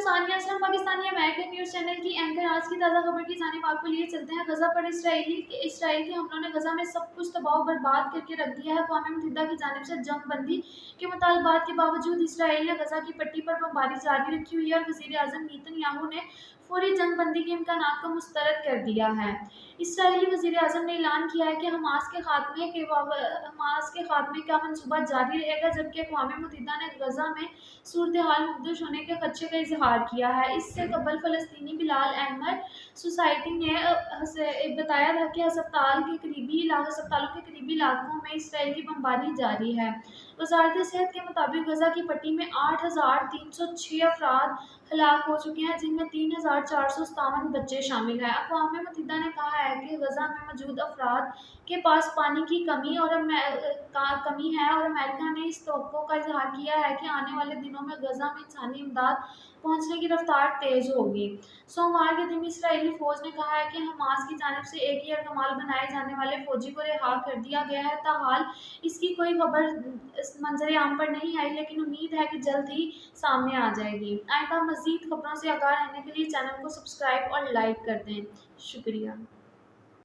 Sania Aslam, Pakistani American news channel की anchor. आज की ताज़ा खबर की जानिब आपको लिए चलते हैं। गज़ा पर इसराइल के हमलों ने गज़ा में सब कुछ तबाह बर्बाद करके रख दिया है। अक़वाम मुत्तहिदा की जानिब से जंग बंदी के मुतालबात के बावजूद इसराइल ने गज़ा की पट्टी पर बमबारी जारी रखी हुई है और वज़ीर आज़म नेतन्याहू ने फौरी जंग बंदी के इम्कानात को मुस्तरद कर दिया है। इसराइली वज़ीर आज़म ने ऐलान किया है कि हमास के खात्मे का मंसूबा जारी रहेगा, जबकि अक़वाम मुत्तहिदा ने गज़ा में सूरत हाल मुख्तलिफ होने के खदशे का इजहार किया है। इससे कबल फ़लस्तीनी बिलाल अहमद सोसाइटी ने बताया था कि अस्पतालों के करीबी इलाकों में इसराइल की बमबारी जारी है। वज़ारत सेहत के मुताबिक गज़ा की पट्टी में 8,306 अफराद हलाक हो चुके हैं, जिनमें 3,457 बच्चे शामिल हैं। अक़वाम मुत्तहिदा ने कहा है कि गज़ा में मौजूद अफराद के पास पानी की कमी है और अमेरिका ने इस तवक्को का इजहार किया है कि आने वाले दिनों में गज़ा में इंसानी इमदाद पहुंचने की रफ्तार तेज़ होगी। सोमवार के दिन इसराइली फ़ौज ने कहा है कि हमास की जानिब से एक यरगमाल बनाए जाने वाले फ़ौजी को रिहा कर दिया गया है। ताहाल इसकी कोई खबर मंजर आम पर नहीं आई, लेकिन उम्मीद है कि जल्द ही सामने आ जाएगी। आइंदा मज़ीद खबरों से आगाह रहने के लिए चैनल को सब्सक्राइब और लाइक कर दें। शुक्रिया।